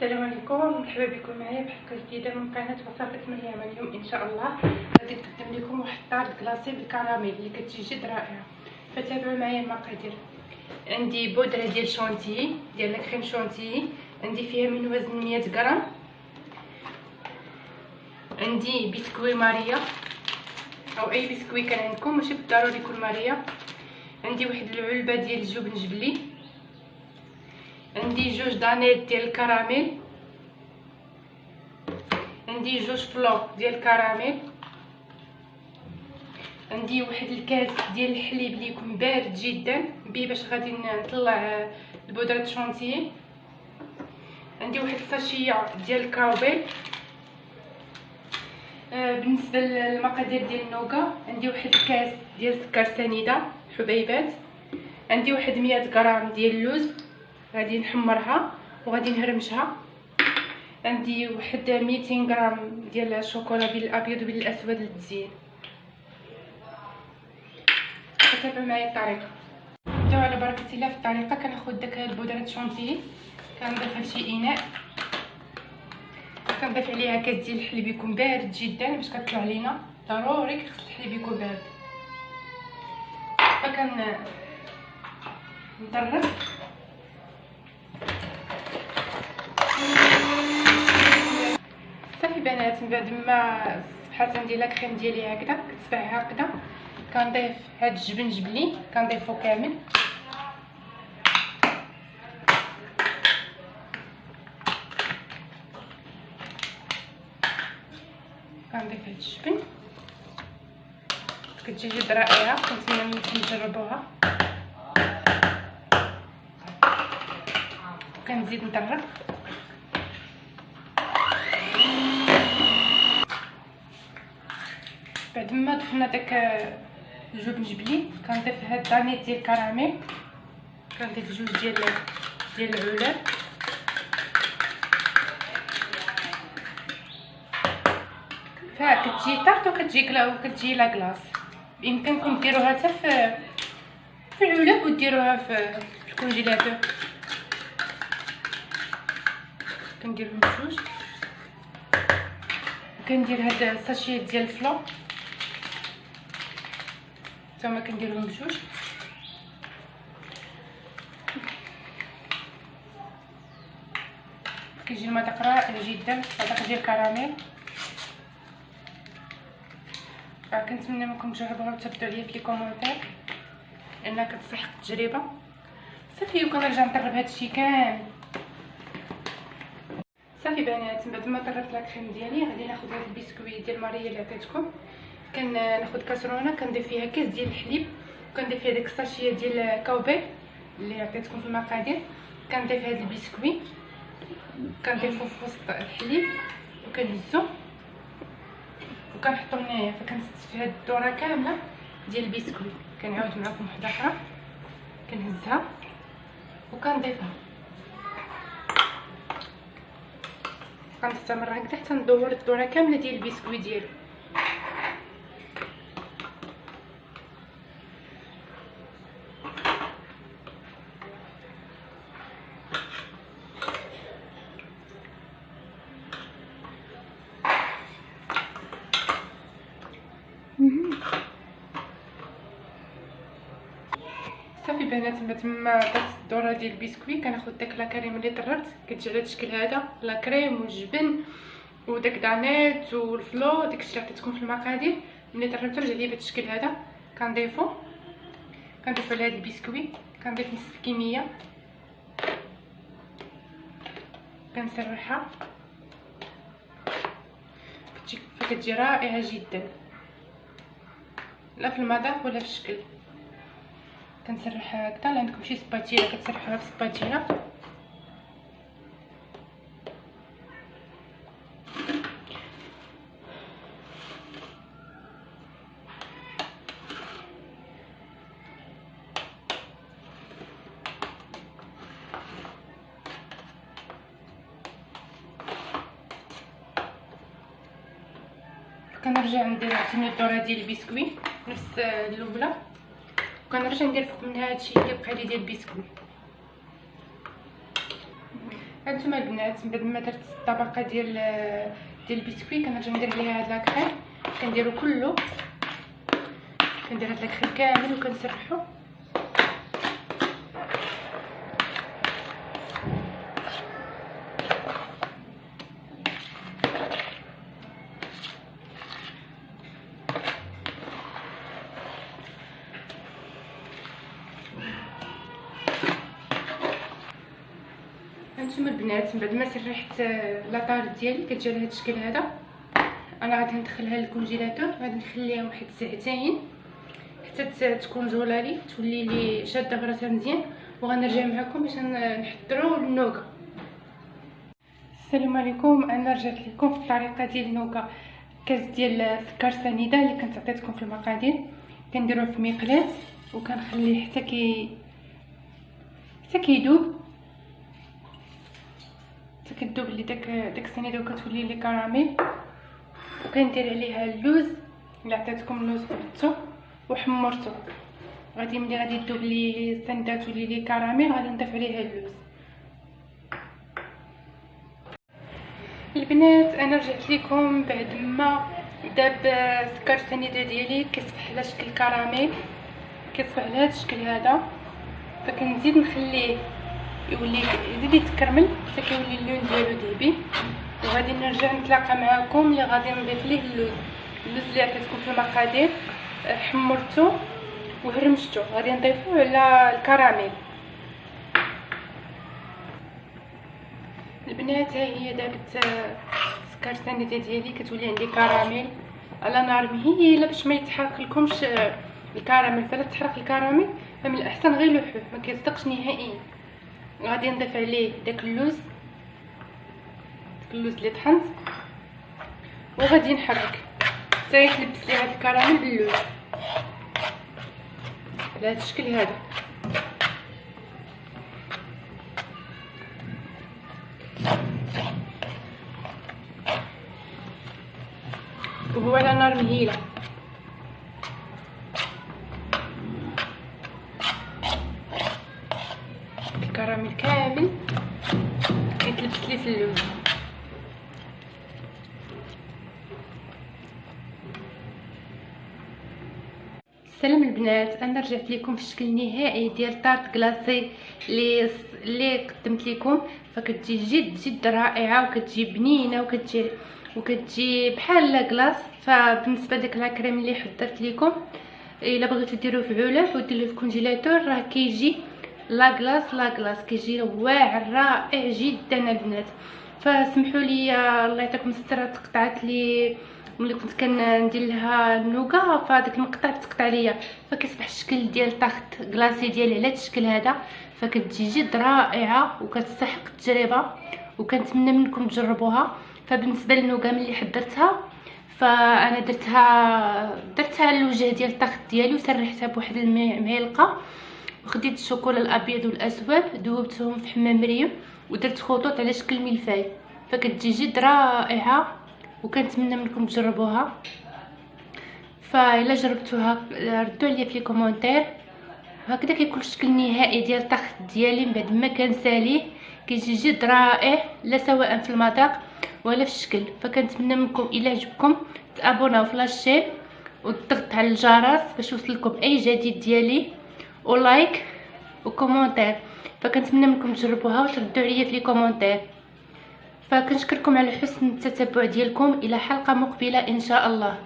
السلام عليكم، مرحبا بكم معايا في حلقه جديده من قناه وصفات مريم. اليوم ان شاء الله غادي نقدم لكم واحد الطارت كلاصي بالكراميل اللي كتجي جد رائعه. فتابعوا معايا المقادير. عندي بودره ديال شونتيي ديال لا كريم شونتيي، عندي فيها من وزن 100 غرام. عندي بسكوي ماريا او اي بسكوي كان عندكم، ماشي بالضروري يكون ماريا. عندي واحد العلبه ديال الجبن جبلي. عندي جوج دانيت ديال الكراميل. عندي جوج فلو ديال الكراميل. عندي واحد الكاس ديال الحليب اللي يكون بارد جدا بيه باش غادي نطلع البودره شونتيي. عندي واحد الساشيه ديال الكاوبيل. بالنسبه للمقادير ديال النوغا، عندي واحد الكاس ديال السكر سنيده حبيبات. عندي واحد 100 غرام ديال اللوز غادي نحمرها وغادي نهرمشها. عندي واحد 200 غرام ديال الشوكولا بالابيض وبالاسود للتزيين. تابعوا معايا الطريقه. نبداو على بركه الله في الطريقه. كناخذ داك البودره شونتيي كنضيفها لشي اناء، كنضيف عليها كاس ديال الحليب يكون بارد جدا باش كطلع علينا. ضروري خص الحليب يكون بارد. نضرب صافي بنات. من بعد ما صبحات عندي لا كريم ديالي هكذا كتصبح هكذا، كنضيف هاد الجبن جبلي كنضيفو كامل. كنضيف هاد الجبن، كتجي جد رائعه. كنتمنى منكم تجربوها. كنزيد نطرب. بعد ما ضفنا داك الجبن جبلي كنضيف هاد دانيت ديال الكراميل. كنضيف جوج ديال العلاب. فكتجي طارت وكتجي لا كلاص. يمكنكم ديروها حتى في العلاب وديروها في الكونجيلاتور. كنديرهم بجوج. كندير هاد الساشيه ديال الفلو تما كنديرهم بجوج. كيجي المذاق رائع جدا، مذاق ديال الكراميل. كنتمنى منكم تجربوها وتبداو ليا في لي كومونتير لانها كتستحق التجربه. صافي وكنرجع نطرب هادشي كامل. صافي بنات، من بعد ما طربت لا كريم ديالي غادي ناخذ هاد البسكوي ديال ماريا اللي عطيتكم. كناخذ كاسرونه كنضيف فيها كاس ديال الحليب وكنضيف فيها ديك الساشيه ديال الكاوبيل اللي عطيتكم في المقادير. كنضيف هاد البسكوي كنضيفو في وسط الحليب وكنهزو وكنحطو هنايا. فكنست في هاد الدوره كامله ديال البسكوي. كنعاود معكم وحده اخرى. كنهزها وكنضيفها. كنستمر هكذا حتى ندور الدوره كامله ديال البسكوي ديالو. صافي بنات، بعد ما درت الدوره ديال البسكوي كناخذ داك لا كريم اللي طربت كتجي على الشكل هذا. لا كريم والجبن وداك دانيت والفلو داكشي اللي عطيتكم في المقادير. ملي طربته رجع لي بهذا الشكل هذا. كنضيفو على هذا البسكوي. كنضيف نص الكميه. كنسرحها. كتجي رائعه جدا لا في المذاق ولا في الشكل. كنسرحها هكذا. عندكم شي سباتيلا كتسرحوها بسباتيلا. كنرجع ندير عاوتاني الدوره ديال البسكوي نفس الاولى. كنرجع ندير فوق منها هادشي اللي بقى لي ديال البسكوي. هاد هانتوما البنات، من بعد ما درت الطبقه ديال البسكويت كنرجع ندير عليها هاد لاكريم. كنديرو كله، كندير هاد لاكريم كامل وكنسرحو. هانتوما البنات، من بعد ما سرحت لاطار ديالي كتجي على هاد الشكل هذا. انا غادي ندخلها للكونجيلاتور، غادي نخليها واحد ساعتين حتى تكون جولالي، تولي لي شاده براسها مزيان، وغنرجع معكم باش نحضروا النوغا. السلام عليكم، انا رجعت لكم في الطريقه ديال النوغا. كاس ديال سكر سنيده اللي كنت عطيتكم في المقادير، كنديروه في مقلاة وكنخليه حتى كيدوب، حتى كتذوب لي داك السنيده وكتولي لي كراميل. وكندير عليها اللوز اللي عطيتكم، اللوز خبزته وحمرته. غادي ملي غادي تذوب لي السنيده تولي لي كراميل، غادي نضيف عليها اللوز. البنات، انا رجعت لكم بعد ما داب سكر السنيده ديالي كيصبح على شكل كراميل، كيصبح على هذا الشكل هذا. فكنزيد نخليه يزيد يتكرمل حتى كيولي اللون ديالو ذهبي. وغادي نرجع نتلاقى معكم اللي غادي نضيف ليه اللوز اللي عطيتكم في المقادير. حمرته وهرمشته، غادي نضيفوه على الكراميل. البنات، ها هي دابت سكر سنيده ديالي كتولي عندي كراميل على نار مهيله باش ما يتحرق لكمش الكراميل. فلا تحرق الكراميل فمن الاحسن غير لوحوه، ما كيصدقش نهائيا. غادي نضيف عليه داك اللوز اللي طحنت، وغادي نحرك حتى يتلبس لي هذا الكراميل باللوز على هذا الشكل هذا. وهو على نار مهيله. الكراميل كامل يتلبس لي في اللوز. السلام البنات، انا رجعت لكم في الشكل النهائي ديال طارت كلاصي اللي قدمت لكم. فكتجي جد رائعه، وكتجي بنينه، وكتجي بحال كلاص. فبالنسبه لديك لاكريم اللي حضرت لكم، الا بغيتو ديروه في علب وديروه في الكونجيلاتور، راه كيجي لا كلاص كيجي واعر رائع جدا البنات. فسمحوا لي الله يعطيكم الستر، تقطعت لي ملي كنت كندير لها النوغا، فداك المقطع تقطع ليا، فكيصبح الشكل ديال طاخت كلاصي ديالي على هذا الشكل هذا. فكتجي جد رائعه وكتستحق التجربه، وكنتمنى منكم تجربوها. فبالنسبه للنوغا ملي حضرتها، فانا درتها الوجه ديال الطاخت ديالي وسرحتها بواحد المعلقه، وخديت الشوكولا الابيض والاسود ذوبتهم في حمام مريم ودرت خطوط على شكل ملفاي. فكتجي جد رائعه، وكنتمنى منكم تجربوها. فإلا جربتوها ردوا عليا في الكومونتير. هكذا كيكون الشكل النهائي ديال الطاخت ديالي من بعد ما كنساليه، كيجي جد رائع، لا سواء في المذاق ولا في الشكل. فكنتمنى منكم الا عجبكم تابوناو في لاشين وتضغط على الجرس باش يوصلكم اي جديد ديالي، ولايك وكومونتير. فكنتمنى منكم تجربوها وتردوا عليا في الكومونتير. فكنشكركم على حسن التتبع ديالكم. الى حلقه مقبله ان شاء الله.